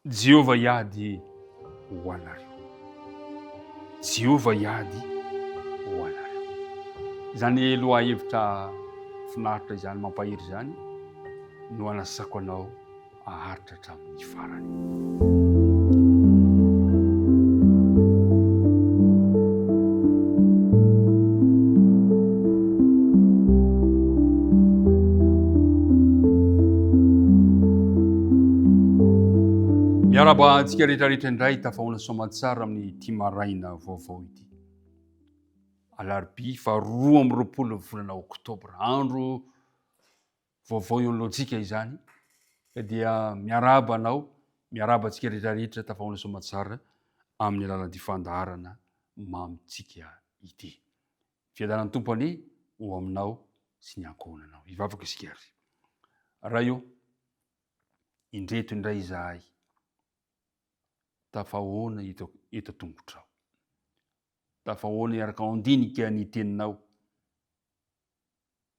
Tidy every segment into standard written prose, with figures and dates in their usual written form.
Jehovah iady ho anareo. Jehovah iady ho anareo. Zany loha hevitra finaritra izany mampahery izany no anasako anao aharitra hatramin'ny farany. Miaraba antsika rehetrarehetra indray tafahoana soamantsara amin'ny ity maraina vaovao ity. Alarobia 2 volana oktobra, andro vaovao eo an'lohantsika izany. Dia miaraba anao, miaraba antsika rehetrarehetra tafahoana soamantsara amin'ny alalan'ny fandaharana mamitsika ity. Fiadanan'ny tompony ho aminao sy ny ankohonanao. Hivavaka isika ary. Raha io, indreto indray izahay. Tafahoana eto tongotrao. Tafahoana iaraka andinika ny teninao.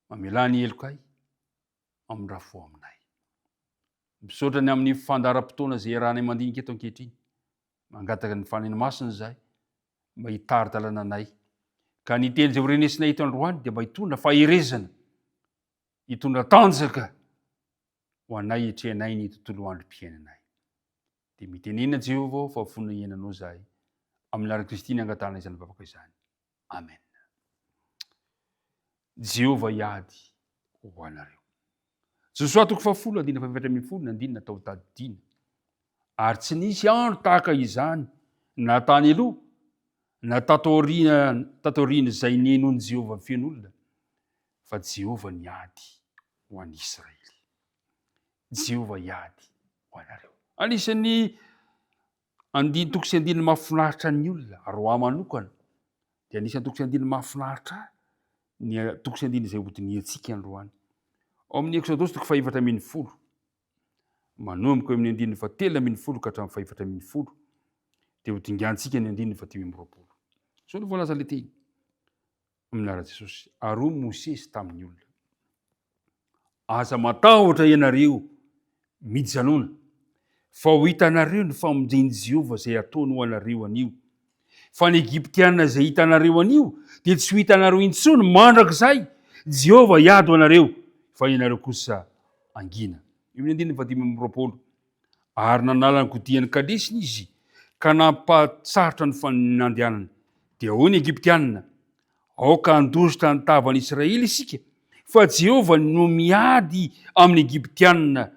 Mamela ny helokay amin'ny rafo aminay. Misaotra ny amin'ny fandaharam-potoana izay rahanay mandinika eto ankehitriny. Mangataka ny fanena masina izahay mba hitari-dalana anay. Ka ny teny izay ho renesinay eto androany dia mba hitondra faherezana, hitondra tanjaka ho anay etrehanay ny tontolo androm-piainanay. Dia mitenena Jehovah fa fonona ienanao izahay. Amin'ny anarana Kristy ny angatahana izany vavaka izany. Amen. Jehovah iady ho anareo. Josuà 10:20 tao tadidina. Ary tsy nisy andro tahaka izany na tany aloha na tatoriana izay nenon'i Jehovah fian'olona, fa Jehovah niady ho an'i Israely. Jehovah iady ho anareo. Anisan'ny toko sy andininy mahafinaritra ny olona, ary ho manokana dia anisan'ny toko sy andininy mahafinaritra ny toko sy andininy izay hodiniantsika androany. Ao amin'ny Exodus 4:10, manomboka amin'ny 9:13 ka hatramin'ny 4:10, dia hodingantsika ny 9:20. So ny voalaza ilay teny amin'ny anarana Jesosy. Ary hoy Mosesy tamin'ny olona: aza matahotra ianareo mijanona, fa ho hitanareo ny famonjeny Jehovah izay ataony ho anareo anio. Fa ny Egyptianina izay hitanareo anio dia tsy ho hitanareo intsony mandrakizay. Jehovah iady ho anareo, fa ianareo kosa angina. Io ny 9:20. Ary nanala ny godiany kalesiny izy ka nampatsarotra ny fanandehanana. Dia hoy ny Egyptianina: aoka andositra ny tavan'i Israely isika, fa Jehovah no miady amin'ny Egyptianina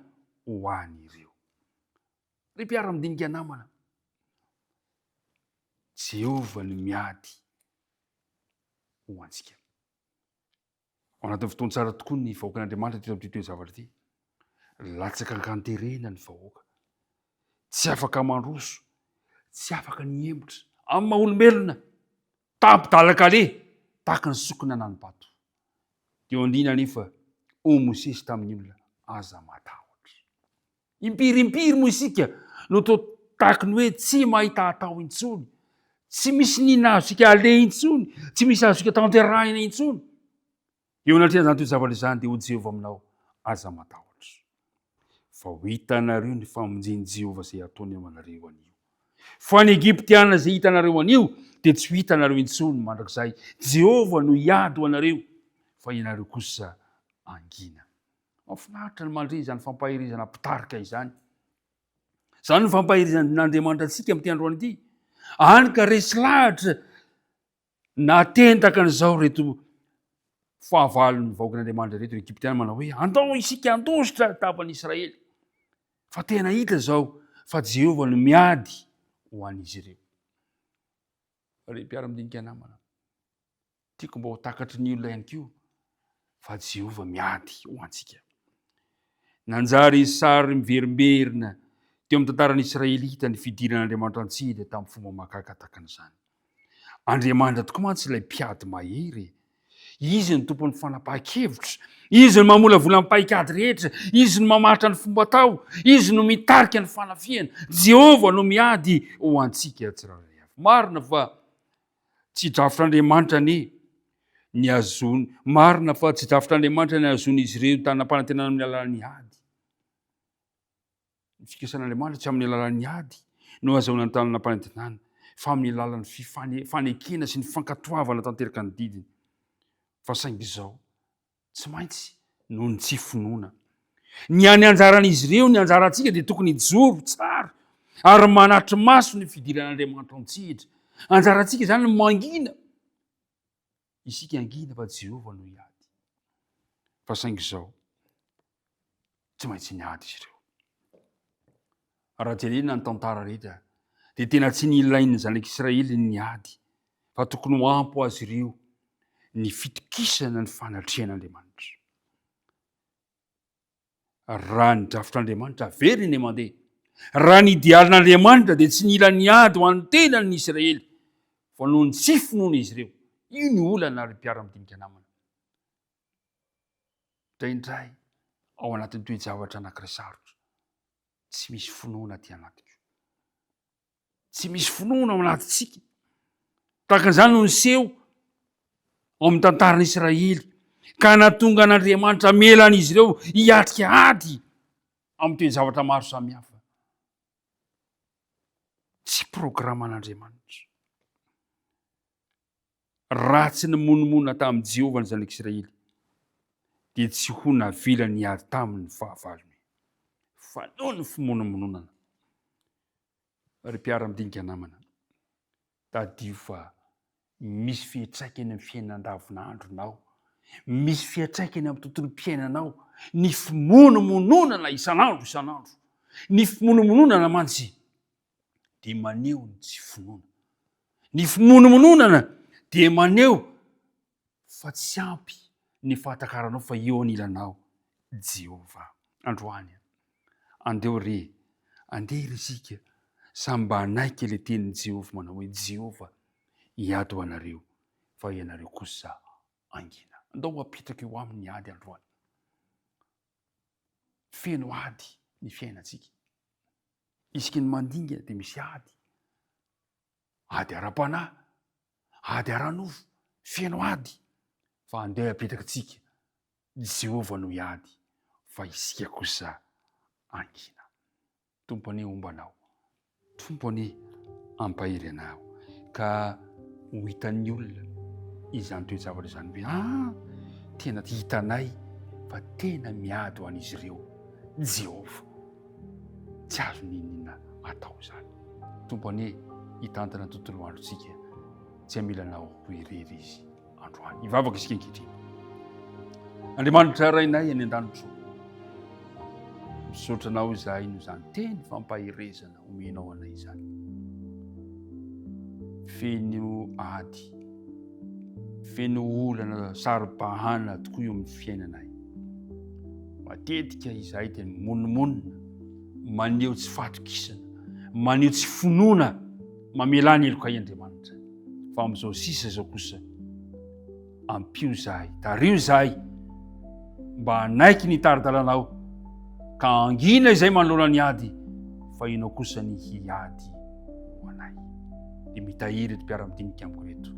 ho any ireo. Ry mpiara-midinika namana, Jehovah no miady ho antsika. Ao anatin'ny fotoana tsara tokoa ny vahoakan'Andriamanitra teto amin'ity zavatra ity. Latsaka ankanterena ny vahoaka. Tsy afaka mandroso, tsy afaka ny hembotra, amin'ny maha-olombelona, tampi-dalakale, tahaka ny sokina nanipato. Teo andrina anefa, o Mosesy tamin'ny olona: aza matahotra. Impirimpiry moa isika no tahaka ny hoe tsy mahita atao intsony, tsy misy nina azosika ale intsony, tsy misy azosika tanterahina intsony. Eo anatrehan'izany zavatra izany dia ho Jehovah aminao: aza matahotra. Fa ho hitanareo ny famonjeny Jehovah izay ataony amanareo anio. Fa ny Egyptianina izay hitanareo anio dia tsy ho hitanareo intsony mandrakizay. Jehovah no iady ho anareo, fa ianareo kosa angina. Mahafinaritra ny mandre izany fampahirizana pitarika izany. Izany ny fampahirizan'Andriamanitra antsika amin'ity androany ity. Hany ka resy lahatra natentaka an'izao reto fahavalon'ny vahoakan'Andriamanitra reto, Egyptianina, manao hoe andao isika andositra tavan'i Israely. Fa tena hita izao fa Jehovah no miady ho an'izy ireo. Ry mpiara-midinika namana, tiako mba ho takatry ny olona ihany koa fa Jehovah miady ho antsika. Nanjary sary miverimberina teo amin'ny tantaran'ny Israelita ny fidiran'Andriamanitra antsika tamin'ny fomba mahagaga tahaka an'izany. Andriamanitra tokoa mantsy ilay mpiady mahery. Izy ny tompon'ny fanapahan-kevitra, izy no mamolavola ny paikady rehetra, izy no mamaritra ny fomba atao, izy no mitarika ny fanafiana. Jehovah no miady ho antsika tsirairay avy. Marina fa tsy drafitr'Andriamanitra ny azony, marina fa tsy drafitr'Andriamanitra ny azon'izy ireo tanam-panantenana amin'ny alalan'ny ady. ny fikasan'Andriamanitra tsy amin'ny alalan'ny ady no azahoana ny tanànam-panantenana fa amin'ny alalan'ny fanekena sy ny fankatoavana tanteraka ny didiny fa saingy izao tsy maintsy noho ny tsy finoana ny any anjaran'izy ireo ny anjarantsika dia tokony joro tsara ary manatry maso ny fidiran'Andriamanitra antsihitra anjarantsika zany ny mangina isika angina fa Jehovah no hiady fa saingy izao tsy maintsy niady izy ireo raha jerena ny tantara rehetra dia tena tsy nilain'ny zanak'Israely ny niady fa tokony ho ampy azy ireo ny fitokisana ny fanatrehan'Andriamanitra raha ny drafitr'Andriamanitra very ny mandeha raha ny idealin'Andriamanitra dia tsy nila niady ho an'ny tenany Israely fa noho ny tsy finoana izy ireo io ny olana ary mpiara-midinika namana indraindray ao anatin'ny toe-javatra anankiray sarotra tsy misy finoana aty anatiko tsy misy finoana ao anatintsika takan'izany no niseho ao amin'ny tantaran'ny Israely ka nahatonga an'Andriamanitra melan'izy ireo hiatrika ady amin'ny toe-javatra maro samihafa tsy programan'Andriamanitra ratsy ny monomonina tamin'ny Jehovah ny zanak'Israely dia tsy ho navela niady tamin'ny fahavalony fa noho ny fimonomononana ry mpiara-midinika namana tadio fa misy fiantraikany amin'ny fiainana andavanandronao misy fiantraikany amin'ny tontolo mpiainanao ny fimonomononana isanandro ny fimonomononana mantsy dia maneho ny tsy finoana ny fimonomononana dia maneho fa tsy ampy ny fahatakaranao fa eo anilanao Jehovah androany andeo re andeha iresika samy mba hanaiky le tenin'ny Jehovah manao hoe Jehovah hiady ho anareo fa ianareo kosa angina andao apetraka eo amin'ny ady androany feno ady ny fiainantsika isika ny mandinga dia misy ady ara-panahy ady ara-novo feno ady fa andeha apetraka tsika Jehovah no hiady fa isika kosa angina tompony ombanao tompony ampahiry anao ka ho hitan'ny olona izany toe-javatra izany hoe tena hitanay fa tena miady ho an'izy ireo Jehovah tsy azo ninina atao zany tompony hitantana ny tontolo androntsika tsy amilanao ho irery izy androany hivavaka isika ankehitriny Andriamanitra rainay any an-danitro misotranao izahay no zany teny fampahirezana omenao anay izany feno ady feno olana saro-pahana tokoa eo amin'ny fiainanay matetika izahay dia monomonina maneho tsy fahatokisana maneho tsy finoana mamelany elokay Andriamanitra fa amin'izao sisa zao kosa ampio izahay tario izahay mba hanaiky ny tari-dalanao ka angina izay manoloana ny ady fa ianao kosa ny hiady ho anay dia mitahiry ty mpiara-midinika amiko reto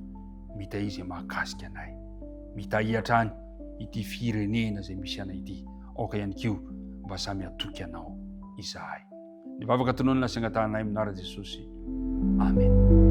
mitahiry izay mahakasika anay mitahiratra any ity firenena izay misy anay ity aoka ihany kio mba samy hatoky anao izahay ny vavaka tonony nasangatanay aminara Jesosy amen